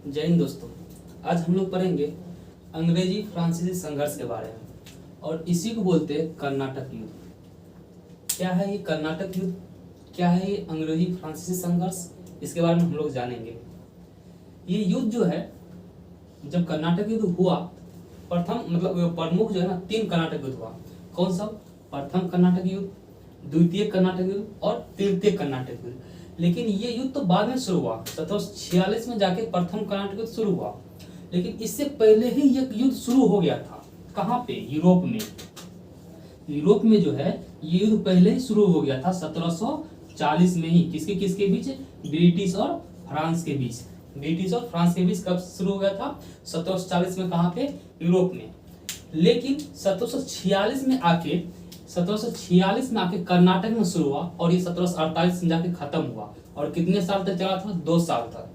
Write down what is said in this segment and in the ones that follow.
जय हिंद दोस्तों। आज हम लोग पढ़ेंगे अंग्रेजी फ्रांसीसी संघर्ष के बारे में और इसी को बोलते हैं कर्नाटक युद्ध। क्या है ये कर्नाटक युद्ध, क्या है ये अंग्रेजी फ्रांसीसी संघर्ष, इसके बारे में हम लोग जानेंगे। ये युद्ध जो है, जब कर्नाटक युद्ध हुआ, प्रमुख जो है ना 3 कर्नाटक युद्ध हुआ। कौन सा? प्रथम कर्नाटक युद्ध, द्वितीय कर्नाटक युद्ध और तृतीय कर्नाटक युद्ध। लेकिन ये युद्ध तो बाद में शुरू हुआ, 1746 में जाके प्रथम कर्नाटक युद्ध शुरू हुआ। लेकिन इससे पहले ही ये युद्ध शुरू हो गया था। कहाँ पे? यूरोप में। यूरोप में जो है ये युद्ध पहले ही शुरू हो गया था 1740 में ही। किसके किसके बीच? ब्रिटिश और फ्रांस के बीच। ब्रिटिश और फ्रांस के बीच कब शुरू हो गया था? 1740 में। कहाँ पे? यूरोप में। लेकिन 1746 में आके कर्नाटक में शुरू हुआ और ये 1748 में जाके खत्म हुआ। और कितने साल तक चला था? 2 साल तक।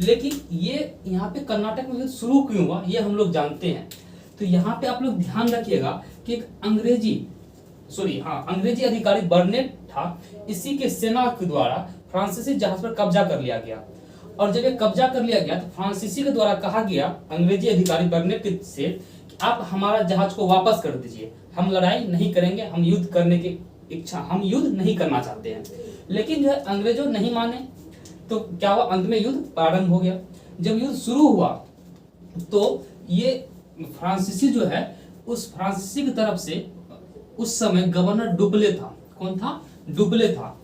लेकिन ये यहाँ पे कर्नाटक में शुरू क्यों हुआ ये हम लोग जानते हैं। तो यहाँ पे आप लोग ध्यान रखिएगा कि एक अंग्रेजी अधिकारी बर्नेट था। इसी के सेना के द्वारा फ्रांसीसी जहाज पर कब्जा कर लिया गया। और जब ये कब्जा कर लिया गया तो फ्रांसीसी के द्वारा कहा गया अंग्रेजी अधिकारी बर्नेट से कि आप हमारा जहाज को वापस कर दीजिए, हम लड़ाई नहीं करेंगे, हम युद्ध नहीं करना चाहते हैं। लेकिन जो है अंग्रेजों नहीं माने, तो क्या हुआ? अंत में युद्ध प्रारंभ हो गया। जब युद्ध शुरू हुआ तो ये फ्रांसीसी जो है, उस फ्रांसीसी की तरफ से उस समय गवर्नर डुप्ले था। कौन था? डुप्ले था।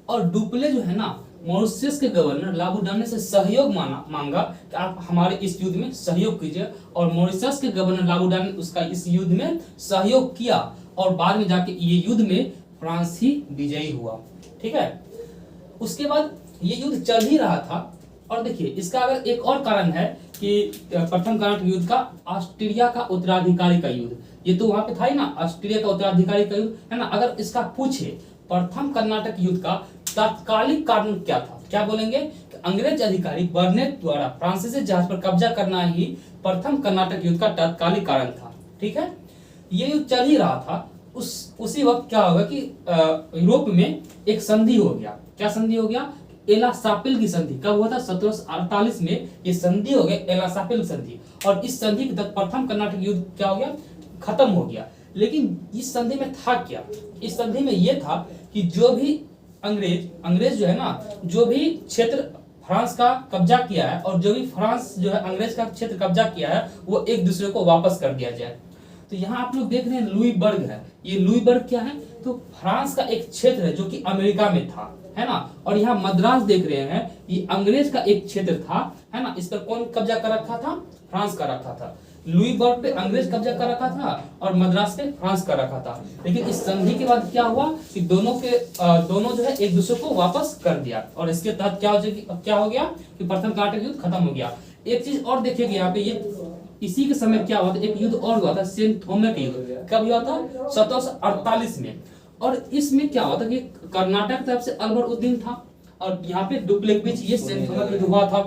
और डुप्ले जो है ना, मॉरिशस के गवर्नर लाबुडाने से सहयोग मांगा कि आप हमारे इस युद्ध में सहयोग कीजिए। और मॉरिशस के गवर्नर लाबुडाने उसका इस युद्ध में सहयोग किया और बाद में जाके ये युद्ध में फ्रांस ही विजयी हुआ। ठीक है। उसके बाद ये युद्ध चल ही रहा था। और देखिए, इसका अगर एक और कारण है कि प्रथम कर्नाटक युद्ध का ऑस्ट्रिया का उत्तराधिकारी का युद्ध, ये तो वहां पे था ही ना, ऑस्ट्रिया का उत्तराधिकारी का युद्ध है ना। अगर इसका पूछे प्रथम कर्नाटक युद्ध का तात्कालिक कारण क्या था, क्या बोलेंगे? कि अंग्रेज अधिकारी बर्नेट द्वारा फ्रांसीसी जहाज पर कब्जा करना ही प्रथम कर्नाटक युद्ध का तात्कालिक कारण था। ठीक है। ये युद्ध चल ही रहा था। उसी वक्त क्या होगा कि यूरोप में एक संधि हो गया। क्या संधि हो गया? एला सापिल की संधि। कब हुआ था? 1748 में ये संधि हो गया, एला सापिल संधि। और इस संधि के तहत प्रथम कर्नाटक युद्ध क्या हो गया? खत्म हो गया। लेकिन इस संधि में था क्या? इस संधि में यह था कि जो भी अंग्रेज जो है ना, जो भी क्षेत्र फ्रांस का कब्जा किया है और जो भी फ्रांस जो है अंग्रेज का क्षेत्र कब्जा किया है, वो एक दूसरे को वापस कर दिया जाए। तो यहाँ आप लोग देख रहे हैं लुईबर्ग है। ये लुईबर्ग क्या है? तो फ्रांस का एक क्षेत्र है जो कि अमेरिका में था, है ना। और यहाँ मद्रास देख रहे हैं, ये अंग्रेज का एक क्षेत्र था, है ना। इस पर कौन कब्जा कर रखा था? फ्रांस का रखा था। लुईबर्ग पे अंग्रेज कब्जा कर रखा था और मद्रास पे फ्रांस का रखा था। लेकिन इस संधि के बाद क्या हुआ कि दोनों जो है एक दूसरे को वापस कर दिया। और इसके तहत क्या हो गया कि प्रथम कर्नाटक युद्ध खत्म हो गया। एक चीज और देखिएगा यहाँ पे, ये इसी के समय क्या हुआ था? एक युद्ध और हुआ था, सेंट थोमे का युद्ध। कब हुआ था? 1748 में। और इसमें क्या हुआ था कि कर्नाटक तरफ से अकबर उद्दीन था और यहाँ पे डुप्ले के बीच ये सेंट थोमे का युद्ध हुआ था,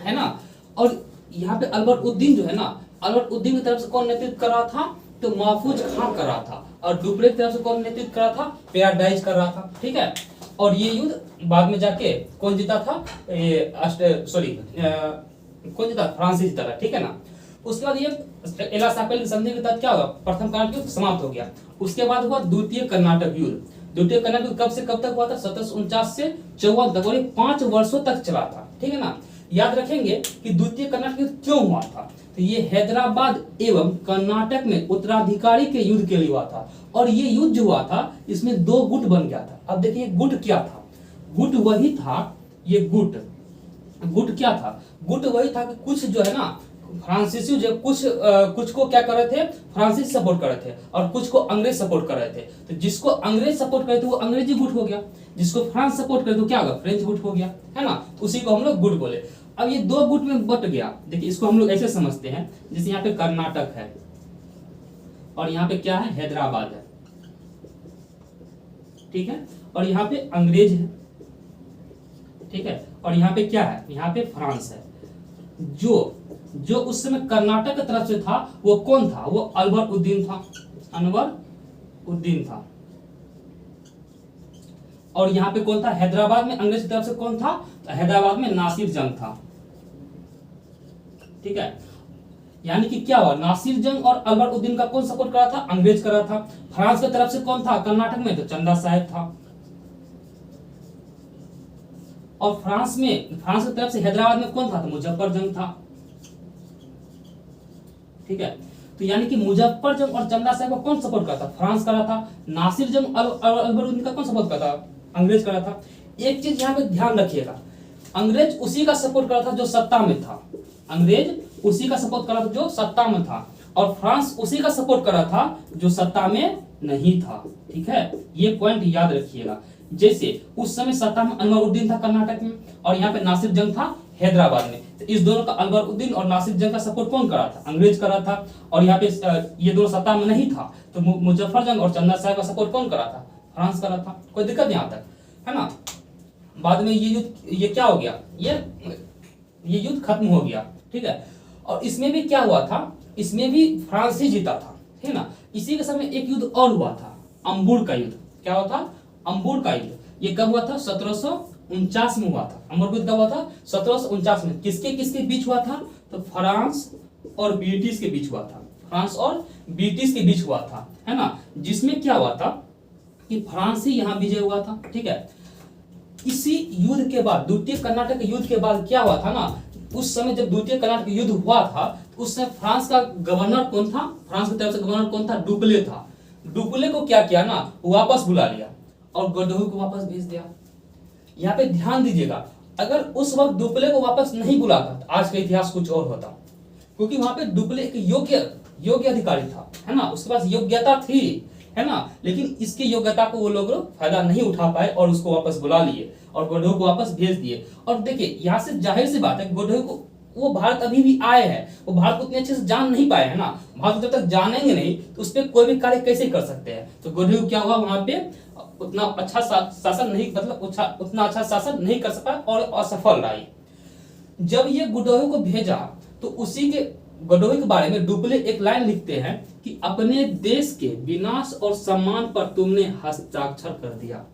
है ना। और यहाँ पे अकबर उद्दीन जो है ना, अकबर उद्दीन की तरफ से कौन नेतृत्व कर रहा था? तो महफूज खां कर रहा था। और डुप्ले की तरफ से कौन नेतृत्व कर रहा था? पैराडाइज कर रहा था। ठीक है। और ये युद्ध बाद में जाके कौन जीता था? कौन जीता? फ्रांस जीता था। ठीक है ना। उसके बाद ये एला सापेल की संधि के तहत क्या होगा? प्रथम कर्नाटक युद्ध समाप्त हो गया। उसके बाद हुआ द्वितीय कर्नाटक युद्ध। द्वितीय कर्नाटक युद्ध कब से कब तक हुआ था? 1749 से 54 तक, और ये 5 वर्षों तक चला था। ठीक है ना। याद रखेंगे कि द्वितीय कर्नाटक युद्ध क्यों हुआ था? तो ये हैदराबाद एवं कर्नाटक में उत्तराधिकारी के युद्ध के लिए हुआ था। और ये युद्ध जो हुआ था, इसमें 2 गुट बन गया था। अब देखिए गुट क्या था? गुट वही था, ये गुट क्या था? गुट वही था कि कुछ जो है ना फ्रांसीसी जो कुछ को क्या कर रहे थे? फ्रांसीसी सपोर्ट कर रहे थे और कुछ को अंग्रेज सपोर्ट कर रहे थे। तो जिसको अंग्रेज सपोर्ट कर रहे थे वो अंग्रेजी गुट हो गया, जिसको फ्रांस सपोर्ट करे तो क्या होगा? फ्रेंच गुट हो गया, है ना। उसी को हम लोग गुट बोले। अब ये 2 गुट में बट गया। देखिए, इसको हम लोग ऐसे समझते हैं, जैसे यहाँ पे कर्नाटक है और यहाँ पे क्या है? हैदराबाद है। ठीक है। और यहाँ पे अंग्रेज है। ठीक है। और यहाँ पे क्या है? यहाँ पे फ्रांस है। जो उस समय कर्नाटक की तरफ से था वो कौन था? वो अकबर उद्दीन था। और यहाँ पे कौन था? हैदराबाद में अंग्रेज की तरफ से कौन था? तो हैदराबाद में नासिर जंग था। ठीक है। यानी कि क्या हुआ, नासिर जंग और अकबर उद्दीन का कौन सपोर्ट करा था, अंग्रेज करा था। फ्रांस की तरफ से कौन था कर्नाटक में, तो चंदा साहेब था। और फ्रांस की तरफ से हैदराबाद में कौन था, तो मुजफ्फर जंग था, ठीक है। तो यानी कि मुजफ्फर जंग और चंदा साहेब को कौन सपोर्ट करता, फ्रांस करा था। नासिर जंग और अकबर उद्दीन का कौन सपोर्ट करता, अंग्रेज करा था। एक चीज यहाँ पे ध्यान रखिएगा, अंग्रेज उसी का सपोर्ट करा था जो सत्ता में था, अंग्रेज उसी का सपोर्ट करा था जो सत्ता में था, और फ्रांस उसी का सपोर्ट करा था जो सत्ता में नहीं था, ठीक है। ये पॉइंट याद रखिएगा। जैसे उस समय सत्ता में अनवरुद्दीन था कर्नाटक में, और यहाँ पे नासिर जंग था हैदराबाद में, तो इस दोनों का अनवरुद्दीन और नासिर जंग का सपोर्ट कौन करा था, अंग्रेज करा था। और यहाँ पे ये दोनों सत्ता में नहीं था, तो मुजफ्फर जंग और चंदा साहब का सपोर्ट कौन करा था, फ्रांस करा था। कोई दिक्कत यहाँ तक, है ना। बाद में ये युद्ध, ये क्या हो गया, ये युद्ध खत्म हो गया, ठीक है। और इसमें भी क्या हुआ था, इसमें भी फ्रांस ही जीता था, ठीक है ना। इसी के समय एक युद्ध और हुआ था, अंबुर का युद्ध। क्या हुआ था, अंबुर का युद्ध। ये कब हुआ था, 1749 में हुआ था। अंबुर युद्ध कब हुआ था, 1749 में। किसके किसके बीच हुआ था, तो फ्रांस और ब्रिटिश के बीच हुआ था, फ्रांस और ब्रिटिश के बीच हुआ था, है ना। जिसमें क्या हुआ था कि फ्रांस ही यहाँ विजय हुआ था, ठीक है। इसी युद्ध के बाद, द्वितीय कर्नाटक युद्ध के बाद क्या हुआ था ना, उस समय जब द्वितीय कर्नाटक युद्ध हुआ था, तो उस समय फ्रांस का गवर्नर कौन था, फ्रांस की तरफ से गवर्नर कौन था, डुप्ले था। डुप्ले को क्या किया ना, वापस बुला लिया और गोडोई को वापस भेज दिया। यहाँ पे ध्यान दीजिएगा, अगर उस वक्त डुप्ले को वापस नहीं बुलाता तो आज का इतिहास कुछ और होता, क्योंकि वहां पे डुप्ले एक योग्य अधिकारी था, है ना, उसके पास योग्यता थी, है ना। लेकिन इसकी योग्यता को वो लोग फायदा नहीं उठा पाए और उसको वापस बुला लिए और गोडोई को वापस भेज दिए। और देखिए यहाँ से जाहिर सी बात है, गोडोई को, वो भारत अभी भी आए हैं, वो भारत को उतने अच्छे से जान नहीं पाए, है ना। भारत जब तक जानेंगे नहीं तो उस पर कोई भी कार्य कैसे कर सकते हैं। तो गोडोई क्या हुआ, वहां पे उतना अच्छा शासन नहीं, मतलब उतना अच्छा शासन नहीं कर सका और असफल रहा। जब ये गोडोई को भेजा तो उसी के गोडोई के बारे में डुप्ले एक लाइन लिखते हैं कि अपने देश के विनाश और सम्मान पर तुमने हस्ताक्षर कर दिया।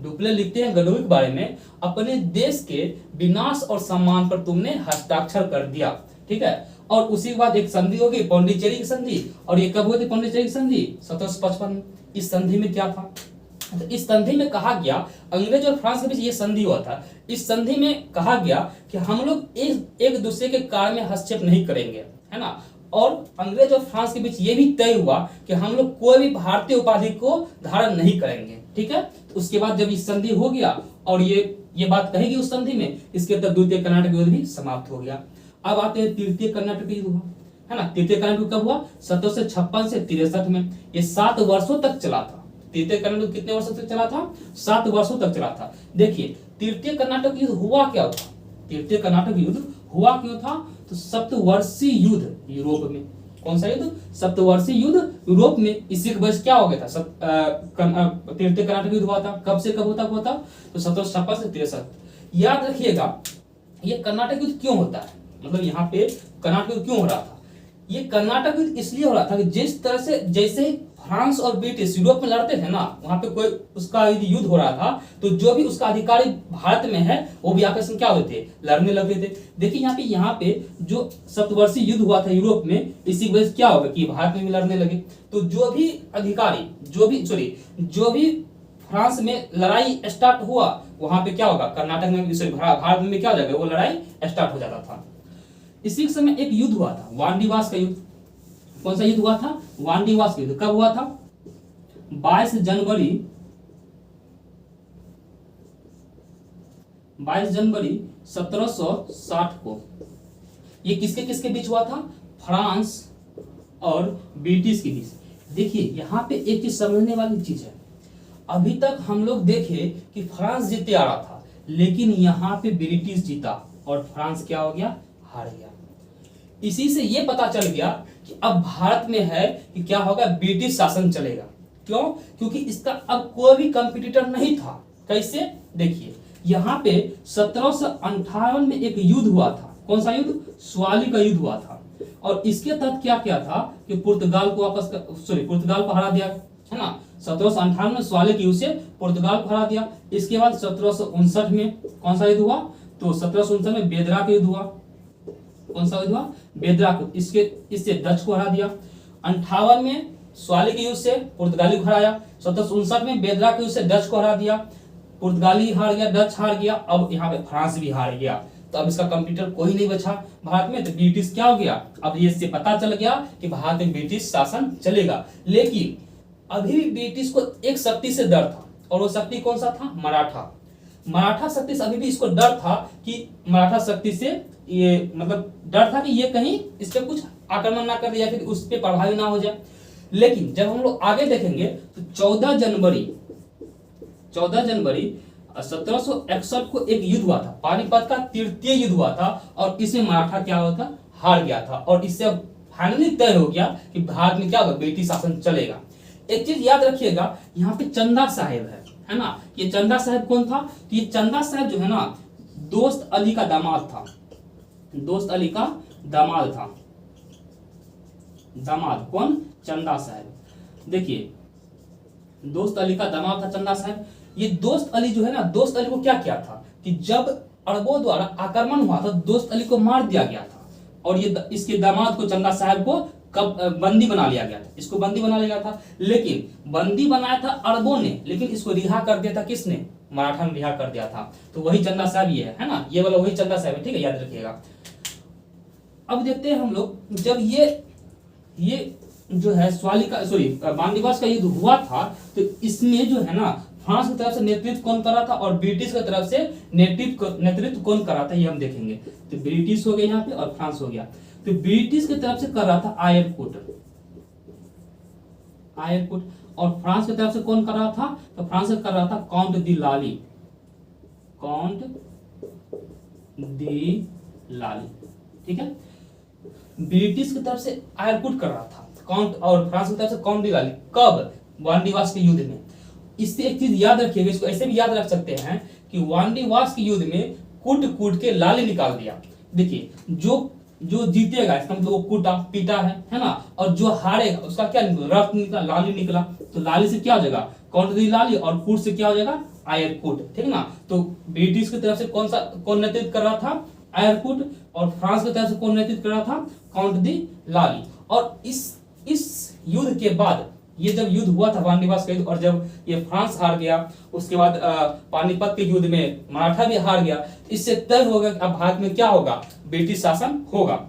डुप्ले लिखते हैं गोडोई के बारे में, अपने देश के विनाश और सम्मान पर तुमने हस्ताक्षर कर दिया, ठीक है। और उसी के बाद एक संधि होगी, पौंडीचेरी की संधि। और ये कब हुई थी पौंडीचेरी की संधि, 1755। इस संधि में क्या था, तो इस संधि में कहा गया, अंग्रेज और फ्रांस के बीच ये संधि हुआ था। इस संधि में कहा गया कि हम लोग एक दूसरे के कार्य में हस्तक्षेप नहीं करेंगे, है ना। और अंग्रेज और फ्रांस के बीच ये भी तय हुआ कि हम लोग कोई भी भारतीय उपाधि को धारण नहीं करेंगे, ठीक है। तो उसके बाद जब ये संधि हो गया और ये बात कहेगी उस संधि में, इसके तब द्वितीय कर्नाटक युद्ध भी समाप्त हो गया। अब आते हैं तृतीय कर्नाटक युद्ध हुआ, है ना। तृतीय कर्नाटक युद्ध कब हुआ, 1756 से 63 में। ये 7 वर्षों तक चला था। तृतीय कर्नाटक युद्ध कितने वर्षों तक चला था, 7 वर्षों तक चला था। देखिए तृतीय कर्नाटक युद्ध हुआ क्या था, तृतीय कर्नाटक युद्ध हुआ क्यों था, तो सप्तवर्षीय युद्ध यूरोप में। कौन सा युद्ध, सप्तवर्षीय युद्ध यूरोप में। इसी के वजह क्या हो गया था, तृतीय कर्नाटक युद्ध हुआ था। कब से कब होता हुआ था, तो 1756 से 63। याद रखिएगा ये कर्नाटक युद्ध क्यों होता है, मतलब यहाँ पे कर्नाटक युद्ध क्यों हो रहा था। ये कर्नाटक युद्ध इसलिए हो रहा था कि जिस तरह से, जैसे फ्रांस और ब्रिटिश यूरोप में लड़ते थे ना, वहां पे कोई उसका यदि युद्ध हो रहा था तो जो भी उसका अधिकारी भारत में है वो भी आकर्षण क्या होते थे, लड़ने लगते थे। देखिए यहाँ पे जो सप्तवर्षीय युद्ध हुआ था यूरोप में, इसी वजह से क्या होगा कि भारत में भी लड़ने लगे। तो जो भी अधिकारी, जो भी फ्रांस में लड़ाई स्टार्ट हुआ, वहां पे क्या होगा, कर्नाटक में, भारत में क्या हो जाएगा, वो लड़ाई स्टार्ट हो जाता था। इसी समय एक युद्ध हुआ था, वांडीवास का युद्ध। कौन सा युद्ध हुआ था, वांडीवास का युद्ध। कब हुआ था, 22 जनवरी 1760 को। ये किसके किसके बीच हुआ था, फ्रांस और ब्रिटिश के बीच। देखिए यहाँ पे एक चीज समझने वाली चीज है, अभी तक हम लोग देखे कि फ्रांस जीते आ रहा था, लेकिन यहाँ पे ब्रिटिश जीता और फ्रांस क्या हो गया, हार गया। इसी से ये पता चल गया कि अब भारत में है कि क्या होगा, ब्रिटिश शासन चलेगा। क्यों, क्योंकि इसका अब कोई भी कंपटीटर नहीं था। कैसे, देखिए यहाँ पे 1758 में एक युद्ध हुआ था। कौन सा युद्ध, स्वाली का युद्ध हुआ था। और इसके तहत क्या क्या था कि पुर्तगाल को हरा दिया, है ना। 1758 में स्वाली के युद्ध से पुर्तगाल को हरा दिया। इसके बाद 1759 में कौन सा युद्ध हुआ, तो 1759 में बेदरा का युद्ध हुआ। कौन सा युद्ध हुआ? बेद्राक। इससे डच को हरा दिया। 58 में स्वाली के युद्ध से पुर्तगाली को हराया। 1759 में बेद्राक के युद्ध से डच को हरा दिया। पुर्तगाली हार गया, डच हार गया, अब यहाँ पे फ्रांस भी हार गया। तो अब इसका कंप्यूटर कोई नहीं बचा भारत में, तो ब्रिटिश क्या हो गया? अब ये इससे पता चल गया कि भारत में ब्रिटिश शासन चलेगा। लेकिन अभी भी ब्रिटिश को एक शक्ति से डर था, और वो शक्ति कौन सा था? मराठा। मराठा शक्ति से अभी भी इसको डर था कि मराठा शक्ति से ये मतलब डर था कि ये कहीं इस पे कुछ आक्रमण ना कर दे या फिर उस पे प्रभावी ना हो जाए। लेकिन जब हम लोग आगे देखेंगे तो 14 जनवरी 1761 को एक युद्ध हुआ था, पानीपत का तृतीय युद्ध हुआ था, और इसमें मराठा क्या हुआ था? हार गया था। और इससे अब फाइनली तय हो गया कि भारत में क्या होगा? ब्रिटिश शासन चलेगा। एक चीज याद रखिएगा, यहाँ पे चंदा साहेब है ना। ये चंदा साहेब कौन था? तो ये चंदा साहेब जो है ना, दोस्त अली का दामाद था। दोस्त अली का दामाद था। दामाद कौन? चंदा साहेब। देखिए, दोस्त अली का दामाद था चंदा साहेब। ये दोस्त अली जो है ना, दोस्त अली को क्या किया था कि जब अरबों द्वारा आक्रमण हुआ था, दोस्त अली को मार दिया गया था, और ये इसके दामाद को, चंदा साहब को बंदी बना लिया गया था। इसको बंदी बना लिया था, लेकिन बंदी बनाया था अरबों ने, लेकिन इसको रिहा कर दिया था किसने? मराठा ने रिहा कर दिया था। तो वही चंदा साहब ये है ना, ये वाला वही चंदा साहब है, ठीक है, याद रखिएगा। अब देखते हैं हम लोग, जब ये जो है वानडिवास का युद्ध हुआ था, तो इसमें जो है ना, फ्रांस की तरफ से नेतृत्व कौन कर रहा था और ब्रिटिश की तरफ से नेतृत्व कौन कर रहा था, ये हम देखेंगे। तो ब्रिटिश हो गया यहाँ पे और फ्रांस हो गया। तो ब्रिटिश की तरफ से कर रहा था आयरकुट, और फ्रांस की तरफ से कौन कर रहा था? तो फ्रांस से कर रहा था काउंट दी लाली, ठीक है। ब्रिटिश की तरफ से आयरकुट कर रहा था काउंट, और फ्रांस की तरफ से काउंट दी लाली। कब? वानडिवास के युद्ध में। इससे एक चीज याद रखिएगा, इसको ऐसे भी याद रख सकते हैं कि वानडिवास के युद्ध में कूट के लाली निकाल दिया। देखिए, जो जीतेगा इसका मतलब वो कूटा पीटा है ना, और जो हारेगा उसका क्या निकला? रक्त निकला, लाली निकला। तो लाली से क्या हो जाएगा? काउंट दी लाली, और कूट से क्या हो जाएगा? आयरकुट, ठीक है ना। तो ब्रिटिश की तरफ से कौन नेतृत्व कर रहा था? आयरकुट। और फ्रांस की तरफ से कौन नेतृत्व कर रहा था? काउंट दी लाली। और इस युद्ध के बाद, ये जब युद्ध हुआ था वानडिवास का युद्ध, और जब ये फ्रांस हार गया, उसके बाद पानीपत के युद्ध में मराठा भी हार गया, तो इससे तय हो गया कि अब भारत में क्या होगा? ब्रिटिश शासन होगा।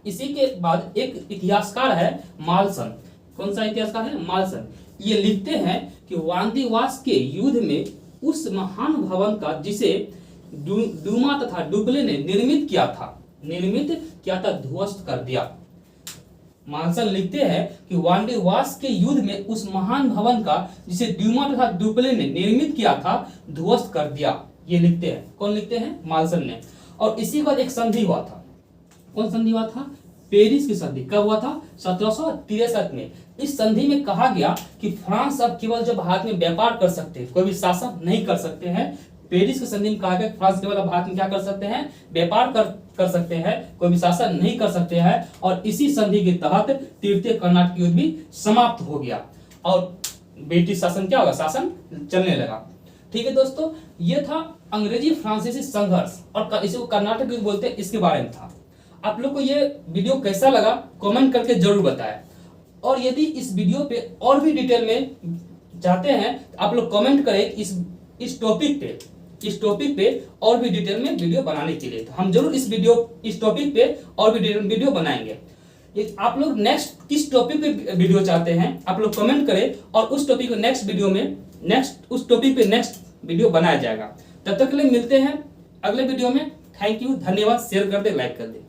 इसी के बाद एक इतिहासकार है मालसन। कौन सा इतिहासकार है? मालसन। ये लिखते हैं कि वानडिवास के युद्ध में उस महान भवन का जिसे डूमा तथा डुप्ले ने निर्मित किया था, ध्वस्त कर दिया। मानसन लिखते हैं कि वानडिवास के युद्ध में उस महान भवन का जिसे ड्यूमा तथा डुप्ले ने निर्मित किया था, ध्वस्त कर दिया। ये लिखते हैं, कौन लिखते हैं? मालसन ने। और इसी के बाद एक संधि हुआ था। कौन संधि हुआ था? पेरिस की संधि। कब हुआ था? 1763 में। इस संधि में कहा गया कि फ्रांस अब केवल जो भारत में व्यापार कर सकते हैं, कोई भी शासन नहीं कर सकते हैं। पेरिस की संधि में कहा गया फ्रांस केवल भारत में क्या कर सकते हैं? व्यापार कर सकते हैं, कोई भी शासन नहीं कर सकते हैं। और इसी संधि के तहत तृतीय कर्नाटक युद्ध भी समाप्त हो गया, और ब्रिटिश शासन क्या होगा? शासन चलने लगा। ठीक है दोस्तों, ये था अंग्रेजी फ्रांसीसी संघर्ष, और इसे कर्नाटक युद्ध बोलते हैं, इसके बारे में था। आप लोग को ये वीडियो कैसा लगा कमेंट करके जरूर बताएं, और यदि इस वीडियो पे और भी डिटेल में चाहते हैं तो आप लोग कमेंट करें इस टॉपिक पे और भी डिटेल में वीडियो बनाने के लिए। तो हम जरूर इस टॉपिक पे और भी डिटेल वीडियो बनाएंगे। आप लोग नेक्स्ट किस टॉपिक पे वीडियो चाहते हैं आप लोग कमेंट करें, और उस टॉपिक पे नेक्स्ट वीडियो बनाया जाएगा। तब तक के लिए मिलते हैं अगले वीडियो में। थैंक यू, धन्यवाद। शेयर कर दे, लाइक कर दे।